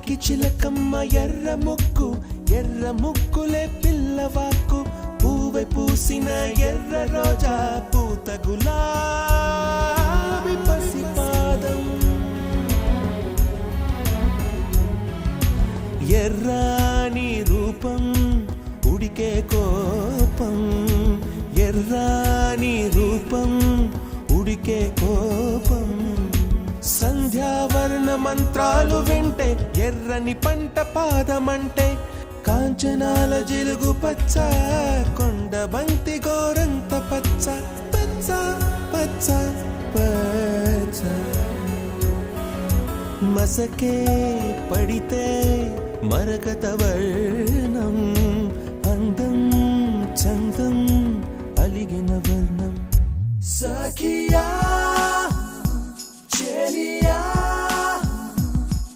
కాకి చిలకమ్మ ఎర్ర ముక్కులే పిల్లవాకు పూవె పూసిన ఎర్ర రోజా పూత గులాబీ పసిపాదం ఎర్రాని రూపం ఉడికే కోపం ఎర్రాని రూపం ఉడికే కోపం సంధ్యావర్ణ మంత్రాలు వింటే ఎర్రని పంట పాదమంటే కాంచనాల జిలుగు పచ్చ కొండ బంతి గోరంత పచ్చ పచ్చ పచ్చ పచ్చ మసకే పడితే మరకత వర్ణం అందం చందం అలిగిన వర్ణం సఖియా